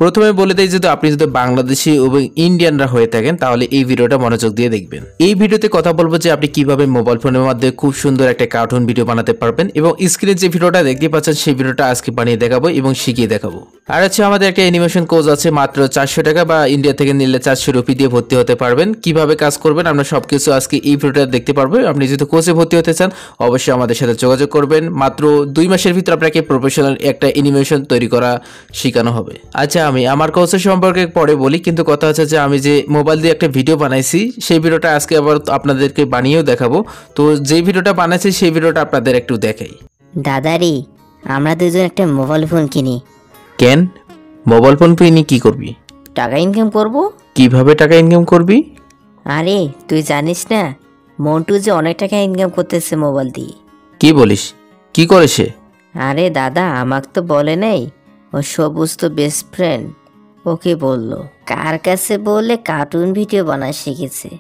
প্রথমে বলে দেই যদি আপনি যদি বাংলাদেশি এবং ইন্ডিয়ানরা হয়ে থাকেন তাহলে এই ভিডিওটা মনোযোগ দিয়ে দেখবেন। এই ভিডিওতে কথা বলবো যে আপনি কিভাবে মোবাইল ফোনের মধ্যে খুব সুন্দর একটা কার্টুন ভিডিও বানাতে পারবেন এবং স্ক্রিনে যে ভিডিওটা দেখতে পাচ্ছেন সেই ভিডিওটা আজকে বানিয়ে দেখাবো এবং শিখিয়ে দেখাবো। আর হচ্ছে আমাদের একটা অ্যানিমেশন কোর্স আছে, মাত্র 400 টাকা বা ইন্ডিয়া থেকে নিলে 400 রুপি দিয়ে ভর্তি হতে পারবেন। কিভাবে কাজ করবেন আমরা সবকিছু আজকে এই ভিডিওটা দেখতে পারবো। আপনি যদি কোর্সে ভর্তি হতে চান অবশ্যই আমাদের সাথে যোগাযোগ করবেন। মাত্র 2 মাসের ভিতর আপনাকে প্রফেশনাল একটা অ্যানিমেশন তৈরি করা শেখানো হবে। আচ্ছা, আমি আমার কোর্সের সম্পর্কে পরে বলি, কিন্তু কথা হচ্ছে যে আমি যে মোবাইল দিয়ে একটা ভিডিও বানাইছি সেই ভিডিওটা আজকে আবার আপনাদেরকে বানিয়েও দেখাবো। তো যে ভিডিওটা বানাইছি সেই ভিডিওটা আপনাদের একটু দেখাই। দাদারি, আমরা দুজন একটা মোবাইল ফোন কিনি। কেন মোবাইল ফোন কিনে কি করবি? টাকা ইনকাম করব। কিভাবে টাকা ইনকাম করবি? আরে তুই জানিস না মন্টু যে অনেক টাকা ইনকাম করতেছে মোবাইল দিয়ে। কি বলিস? কি করে সে? আরে দাদা, আমাকে তো বলে নাই, ও সবুজ তো বেস্ট ফ্রেন্ড ওকে বললো কার কাছে বলে কার্টুন ভিডিও বানায় শিখেছে।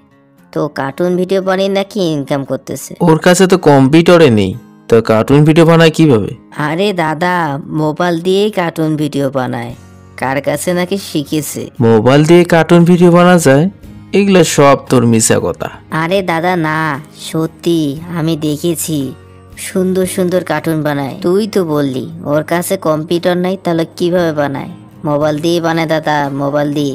তো কার্টুন ভিডিও বানিয়ে নাকি ইনকাম করতেছে। ওর কাছে তো কম্পিউটারে নেই, তো কার্টুন ভিডিও বানায় কিভাবে? আরে দাদা, মোবাইল দিয়েই কার্টুন ভিডিও বানায়, কার কাছে নাকি শিখেছে। মোবাইল দিয়ে কার্টুন ভিডিও বানা যায়? এগুলো সব তোর মিছা কথা। আরে দাদা না, সত্যি আমি দেখেছি, সুন্দর সুন্দর কার্টুন বানায়। তুই তো বললি ওর কাছে কম্পিউটার নাই, তাহলে কিভাবে বানায়? মোবাইল দিয়ে বানায় দাদা, মোবাইল দিয়ে।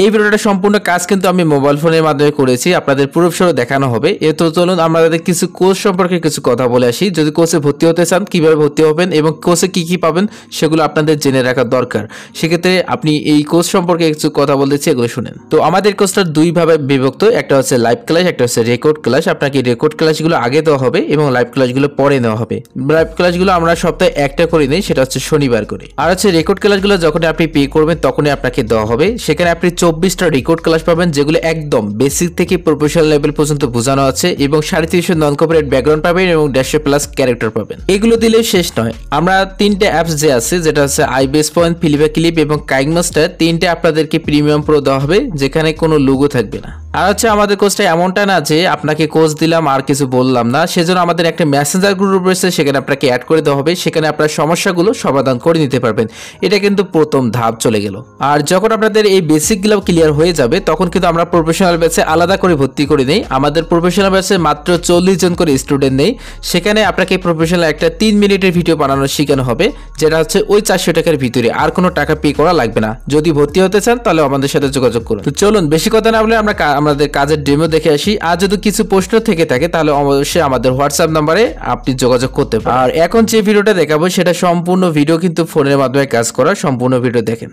এই ভিডিওটা সম্পূর্ণ কাজ কিন্তু আমি মোবাইল ফোনের মাধ্যমে করেছি, আপনাদের প্রুফসহ দেখানো হবে। তো চলুন আমাদের কিছু কোর্স সম্পর্কে কিছু কথা বলে আসি। যদি কোর্সে ভর্তি হতে চান কিভাবে ভর্তি হবেন এবং কোর্সে কি কি পাবেন সেগুলো আপনাদের জেনে রাখা দরকার। সেক্ষেত্রে আপনি এই কোর্স সম্পর্কে কিছু কথা বলতেছি, এগুলো শুনেন। তো আমাদের কোর্সটা 2 ভাবে বিভক্ত, একটা হচ্ছে লাইভ ক্লাস, একটা হচ্ছে রেকর্ড ক্লাস। আপনাকে রেকর্ড ক্লাসগুলো আগে দেওয়া হবে এবং লাইভ ক্লাসগুলো পরে নেওয়া হবে। লাইভ ক্লাসগুলো আমরা সপ্তাহে একটা করে নিই, সেটা হচ্ছে শনিবার করে। আর হচ্ছে রেকর্ড ক্লাসগুলো যখন আপনি পে করবেন তখনই আপনাকে দেওয়া হবে। সেখানে আপনি 24টা রেকর্ড ক্লাস পাবেন, যেগুলো একদম বেসিক থেকে প্রফেশনাল লেভেল পর্যন্ত বোঝানো আছে এবং 350 নন কপিরাইট ব্যাকগ্রাউন্ড পাবেন এবং 150+ ক্যারেক্টার পাবেন। এগুলো দিলে শেষ নয়, আমরা 3টে অ্যাপস যে আছে, যেটা হচ্ছে আইবেস পয়েন্ট, ফিলিপা ক্লিপ এবং কাইগমাস্টার, 3টে আপনাদেরকে প্রিমিয়াম প্রো দেওয়া হবে, যেখানে কোনো লোগো থাকবে না। আর হচ্ছে আমাদের কোর্সটা এমনটা না যে আপনাকে কোর্স দিলাম আর কিছু বললাম না, সেজন্য আমাদের একটা মেসেঞ্জার গ্রুপ রয়েছে, সেখানে আপনাকে অ্যাড করে দেওয়া হবে। সেখানে আপনার সমস্যাগুলো সমাধান করে নিতে পারবেন। এটা কিন্তু প্রথম ধাপ চলে গেল। আর যখন আপনাদের এই বেসিকগুলো ক্লিয়ার হয়ে যাবে তখন কিন্তু আমরা প্রফেশনাল ব্যাচে আলাদা করে ভর্তি করে নেই। আমাদের প্রফেশনাল ব্যাচে মাত্র 40 জন করে স্টুডেন্ট নেই। সেখানে আপনাকে প্রফেশনাল একটা 3 মিনিটের ভিডিও বানানো শেখানো হবে, যেটা হচ্ছে ওই 400 টাকার ভিতরে, আর কোনো টাকা পে করা লাগবে না। যদি ভর্তি হতে চান তাহলে আমাদের সাথে যোগাযোগ করুন। তো চলুন বেশি কথা না বলে আমরা আমাদের কাজের ডেমো দেখে আসি। আর যদি কিছু প্রশ্ন থেকে থাকে তাহলে অবশ্যই আমাদের হোয়াটসঅ্যাপ নাম্বারে আপনি যোগাযোগ করতে পারেন। আর এখন যে ভিডিওটা দেখাবো সেটা সম্পূর্ণ ভিডিও কিন্তু ফোনের মাধ্যমে কাজ করা। সম্পূর্ণ ভিডিও দেখেন।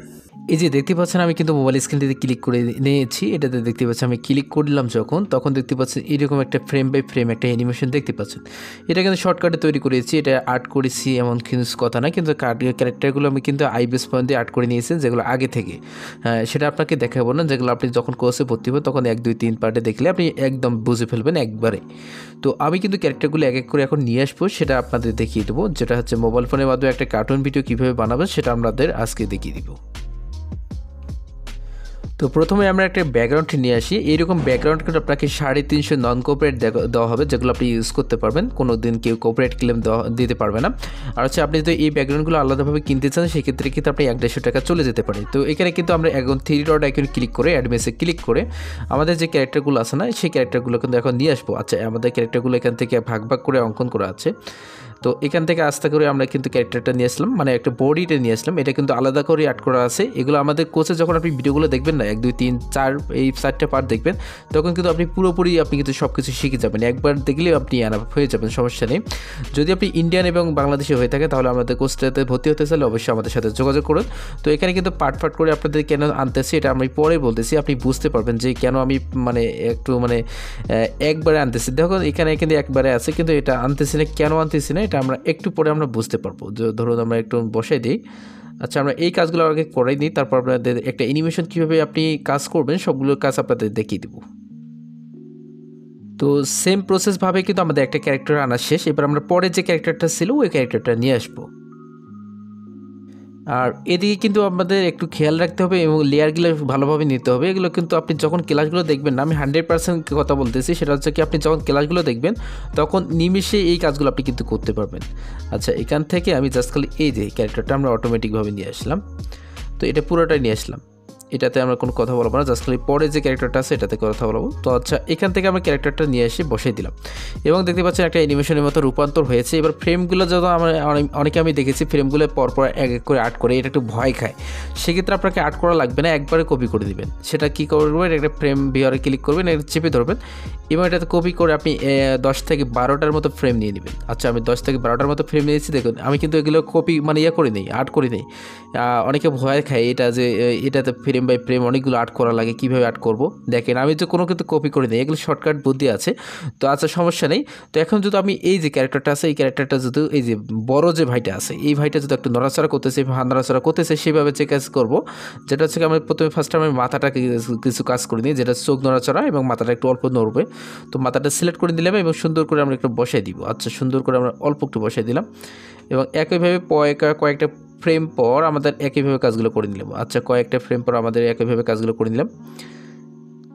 এই যে দেখতে পাচ্ছেন আমি কিন্তু মোবাইল স্ক্রিনটিতে ক্লিক করে নিয়েছি। এটাতে দেখতে পাচ্ছেন আমি ক্লিক করলাম যখন, তখন দেখতে পাচ্ছেন এরকম একটা ফ্রেম বাই ফ্রেম একটা অ্যানিমেশন দেখতে পাচ্ছেন। এটা কিন্তু শর্টকাটে তৈরি করেছি, এটা আর্ট করেছি এমন কিছু কথা না, কিন্তু ক্যারেক্টারগুলো আমি কিন্তু আইবেস পয়েন্ট দিয়ে আর্ট করে নিয়েছি, যেগুলো আগে থেকে। সেটা আপনাকে দেখাবো না, যেগুলো আপনি যখন কোর্সে ভর্তি হবেন তখন 1, 2, 3 পার্টে দেখলে আপনি একদম বুঝে ফেলবেন একবারে। তো আমি কিন্তু ক্যারেক্টারগুলো এক এক করে এখন নিয়ে আসবো, সেটা আপনাদের দেখিয়ে দেবো। যেটা হচ্ছে মোবাইল ফোনের মাধ্যমে একটা কার্টুন ভিডিও কীভাবে বানাবেন সেটা আমাদের আজকে দেখিয়ে দিব। তো প্রথমে আমরা একটা ব্যাকগ্রাউন্ড নিয়ে আসি। এইরকম ব্যাকগ্রাউন্ড কিন্তু আপনাকে 350 নন কোঅপারেট দেওয়া হবে, যেগুলো আপনি ইউজ করতে পারবেন। কোনো দিন কেউ কোঅপারেট ক্লেম দিতে পারবে না। আর হচ্ছে আপনি যদি এই ব্যাকগ্রাউন্ডগুলো আলাদাভাবে কিনতে চান সেক্ষেত্রে কিন্তু আপনি 150 টাকা চলে যেতে পারে। তো এখানে কিন্তু আমরা এখন 3 ডট আইকন ক্লিক করে অ্যাডমেসে ক্লিক করে আমাদের যে ক্যারেক্টারগুলো আছে না সেই ক্যারেক্টারগুলো কিন্তু এখন নিয়ে আসবো। আচ্ছা, আমাদের ক্যারেক্টারগুলো এখান থেকে ভাগ ভাগ করে অঙ্কন করা আছে। তো এখান থেকে আস্তে করে আমরা কিন্তু ক্যারেক্টারটা নিয়ে আসলাম, মানে একটা বডিটা নিয়ে আসলাম। এটা কিন্তু আলাদা করে অ্যাড করা আছে। এগুলো আমাদের কোর্সে যখন আপনি ভিডিওগুলো দেখবেন না, 1, 2, 3, 4 এই 4টে পার্ট দেখবেন, তখন কিন্তু আপনি পুরোপুরি আপনি কিন্তু সব কিছু শিখে যাবেন। একবার দেখলেও আপনি অ্যানাপ হয়ে যাবেন, সমস্যা নেই। যদি আপনি ইন্ডিয়ান এবং বাংলাদেশি হয়ে থাকে তাহলে আমাদের কোর্সটাতে ভর্তি হতে চাইলে অবশ্যই আমাদের সাথে যোগাযোগ করুন। তো এখানে কিন্তু পার্ট করে আপনাদের কেন আনতেছি এটা আমি পরে বলতেছি, আপনি বুঝতে পারবেন যে কেন আমি একটু একবারে আনতেছি। দেখুন এখানে কিন্তু একবারে আছে, কিন্তু এটা আনতেছি না, কেন আনতেছি না এটা আমরা একটু পরে আমরা বুঝতে পারবো। ধরুন আমরা একটু বসাই দিই। আচ্ছা, আমরা এই কাজগুলো আগে করাই নিই, তারপর আপনাদের একটা অ্যানিমেশন কীভাবে আপনি কাজ করবেন সবগুলোর কাজ আপনাদের দেখিয়ে দেবো। তো সেম প্রসেসভাবে কিন্তু আমাদের একটা ক্যারেক্টার আনা শেষ। এবার আমরা পরে যে ক্যারেক্টারটা ছিল ওই ক্যারেক্টারটা নিয়ে আসবো। আর এদিকে কিন্তু আমাদের একটু খেয়াল রাখতে হবে এবং লেয়ারগুলো ভালোভাবে নিতে হবে। এগুলো কিন্তু আপনি যখন ক্লাসগুলো দেখবেন না, আমি 100% কথা বলতেছি, সেটা হচ্ছে কি আপনি যখন ক্লাসগুলো দেখবেন তখন নিমিষে এই কাজগুলো আপনি কিন্তু করতে পারবেন। আচ্ছা, এখান থেকে আমি জাস্ট খালি এই যে ক্যারেক্টারটা আমরা অটোমেটিকভাবে নিয়ে আসলাম। তো এটা পুরোটাই নিয়ে আসলাম। এটাতে আমরা কোনো কথা বলবো না, জাস্ট খালি পরে যে ক্যারেক্টারটা আছে এটাতে কথা বলবো। তো আচ্ছা, এখান থেকে আমরা ক্যারেক্টারটা নিয়ে এসে বসিয়ে দিলাম এবং দেখতে পাচ্ছেন একটা অ্যানিমেশনের মতো রূপান্তর হয়েছে। এবার ফ্রেমগুলো যত আমরা অনেকে আমি দেখেছি ফ্রেমগুলো পরপর এক এক করে আর্ট করে, এটা একটু ভয় খায়। সেক্ষেত্রে আপনাকে আর্ট করা লাগবে না, একবারে কপি করে দিবেন। সেটা কী করবেন, একটা ফ্রেম ভিউয়ারে ক্লিক করবেন, এটা চেপে ধরবেন এবং এটাতে কপি করে আপনি 10 থেকে 12টার মতো ফ্রেম নিয়ে নেবেন। আচ্ছা, আমি 10 থেকে 12টার মতো ফ্রেম নিয়েছি। দেখুন আমি কিন্তু এগুলো কপি মানে করে নিই, আর্ট করে নিই। অনেকে ভয় খায় এটা যে এটাতে ফ্রেম বাই ফ্রেম অনেকগুলো আর্ট করা লাগে, কীভাবে আর্ট করব। দেখেন আমি তো কোনো কিন্তু কপি করে নিই, এগুলো শর্টকাট বুদ্ধি আছে। তো আচ্ছা, সমস্যা নেই। তো এখন যদি আমি এই যে ক্যারেক্টারটা আছে, এই ক্যারেক্টারটা যদি এই যে বড় যে ভাইটা আছে, এই ভাইটা যদি একটু নড়াচড়া করতেছে, নড়াচড়া করতেছে, সেভাবে যে কাজ করবো, যেটা হচ্ছে আমি প্রথমে ফার্স্ট আমি মাথাটাকে কিছু কাজ করে নিই, যেটা চোখ নড়াচড়া এবং মাথাটা একটু অল্প নড়বে। তো মাথাটা সিলেক্ট করে দিলাম এবং সুন্দর করে আমরা একটু বসাই দিব। আচ্ছা, সুন্দর করে আমরা অল্প একটু বসাই দিলাম এবং একইভাবে কয়েকটা ফ্রেম পর আমাদের একইভাবে কাজগুলো করে নিলাম। আচ্ছা, কয়েকটা ফ্রেম পর আমাদের একইভাবে কাজগুলো করে নিলাম।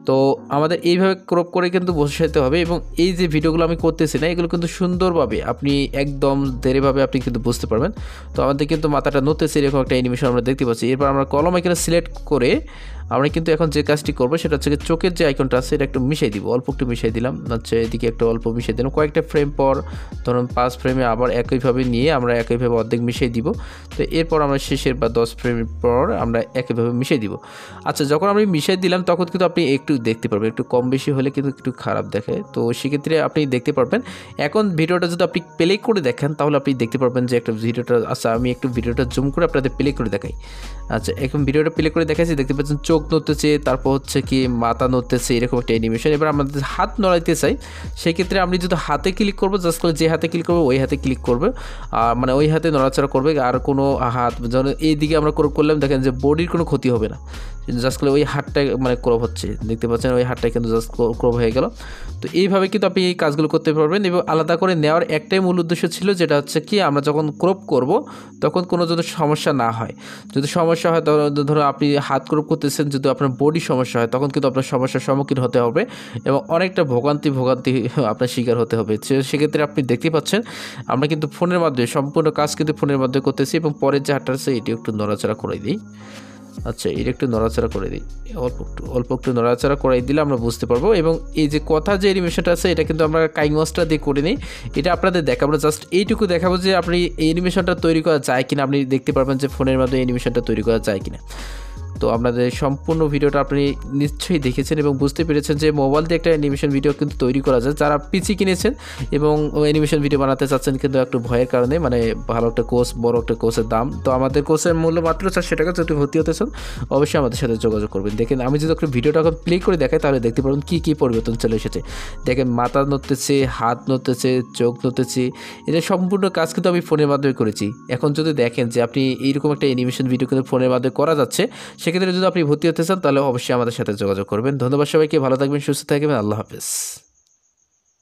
তো আমাদের এইভাবে ক্রপ করে কিন্তু বসাতে হবে এবং এই যে ভিডিওগুলো আমি করতেছি না, এগুলো কিন্তু সুন্দরভাবে আপনি একদম ধীরেভাবে আপনি কিন্তু বুঝতে পারবেন। তো আমাদের কিন্তু মাথাটা নড়তেছে, এরকম একটা অ্যানিমেশন আমরা দেখতে পাচ্ছি। এরপর আমরা কলম এখানে সিলেক্ট করে আমরা কিন্তু এখন যে কাজটি করবো সেটা হচ্ছে চোখের যে আইকনটা আছে এটা একটু মিশিয়ে দিব, অল্প একটু মিশিয়ে দিলাম। হচ্ছে এদিকে একটু অল্প মিশিয়ে দিলাম, কয়েকটা ফ্রেম পর ধরুন 5 ফ্রেমে আবার একইভাবে নিয়ে আমরা একইভাবে অর্ধেক মিশিয়ে দিব। তো এরপর আমরা শেষের বা 10 ফ্রেম পর আমরা একইভাবে মিশিয়ে দিব। আচ্ছা, যখন আমি মিশিয়ে দিলাম তখন কিন্তু আপনি একটু দেখতে পারবেন, একটু কম বেশি হলে কিন্তু একটু খারাপ দেখে। তো সেক্ষেত্রে আপনি দেখতে পারবেন। এখন ভিডিওটা যদি আপনি প্লে করে দেখেন তাহলে আপনি দেখতে পারবেন যে একটা ভিডিওটা। আচ্ছা, আমি একটু ভিডিওটা জুম করে আপনাদের প্লে করে দেখাই। আচ্ছা, এখন ভিডিওটা প্লে করে দেখাচ্ছি, দেখতে পাচ্ছেন চোখ নড়তেছে, তারপর হচ্ছে কি মাথা নড়তেছে, এরকম একটা অ্যানিমেশন। এবার আমাদের হাত নড়াইতে চাই, সেক্ষেত্রে আপনি যদি হাতে ক্লিক করবো, জাস্ট করে যে হাতে ক্লিক করবো ওই হাতে ক্লিক করবে, মানে ওই হাতে নড়াচড়া করবে। আর কোনো হাত যেমন এইদিকে আমরা করলাম, দেখেন যে বডির কোনো ক্ষতি হবে না, জাস্ট করে ওই হাতটাই মানে ক্রপ হচ্ছে, দেখতে পাচ্ছেন ওই হাতটাই কিন্তু জাস্ট ক্রপ হয়ে গেল। তো এইভাবে কিন্তু আপনি এই কাজগুলো করতে পারবেন এবং আলাদা করে নেওয়ার একটাই মূল উদ্দেশ্য ছিল, যেটা হচ্ছে কি আমরা যখন ক্রপ করব তখন কোনো যদি সমস্যা না হয়। যদি সমস্যা হয় ধরো আপনি হাত ক্রপ করতেছেন, যদি আপনার বডি সমস্যা হয় তখন কিন্তু আপনার সমস্যার সম্মুখীন হতে হবে এবং অনেকটা ভোগান্তি আপনার শিকার হতে হবে। সেক্ষেত্রে আপনি দেখতে পাচ্ছেন আমরা কিন্তু ফোনের মাধ্যমে সম্পূর্ণ কাজ কিন্তু ফোনের মাধ্যমে করতেছি এবং পরের যে হাতটা আছে এটি একটু নড়াচড়া করে দিই। আচ্ছা, এটা একটু নড়াচড়া করে দিই, অল্প একটু নড়াচড়া করে দিলে আমরা বুঝতে পারবো। এবং এই যে কথা যে অ্যানিমেশনটা আছে এটা কিন্তু আমরা কাইংওয়াসটা দিয়ে করে নিই, এটা আপনাদের দেখাবো, জাস্ট এইটুকু দেখাবো যে আপনি এই অ্যানিমেশনটা তৈরি করা যায় কিনা। আপনি দেখতে পারবেন যে ফোনের মাধ্যমে অ্যানিমেশনটা তৈরি করা যায় কিনা। তো আপনাদের সম্পূর্ণ ভিডিওটা আপনি নিশ্চয়ই দেখেছেন এবং বুঝতে পেরেছেন যে মোবাইল দিয়ে একটা অ্যানিমেশন ভিডিও কিন্তু তৈরি করা যায়। যারা পিসি কিনেছেন এবং অ্যানিমেশন ভিডিও বানাতে চাচ্ছেন কিন্তু একটু ভয়ের কারণে, মানে ভালো একটা কোর্স, বড় একটা কোর্সের দাম, তো আমাদের কোর্সের মূল্য মাত্র 400 টাকা। যদি ভর্তি হতে চান অবশ্যই আমাদের সাথে যোগাযোগ করবেন। দেখেন আমি যদি একটা ভিডিওটা এখন প্লে করে দেখাই তাহলে দেখতে পারবেন কী কী পরিবর্তন চলে এসেছে। দেখেন মাথা নড়তেছে, হাত নড়তেছে, চোখ নড়তেছে, এটা সম্পূর্ণ কাজ কিন্তু আমি ফোনের মাধ্যমে করেছি। এখন যদি দেখেন যে আপনি এইরকম একটা অ্যানিমেশন ভিডিও কিন্তু ফোনের মাধ্যমে করা যাচ্ছে, সেক্ষেত্রে যদি আপনি ভর্তি হতে চান তাহলে অবশ্যই আমাদের সাথে যোগাযোগ করবেন। ধন্যবাদ সবাইকে, ভালো থাকবেন, সুস্থ থাকবেন, আল্লাহ হাফেজ।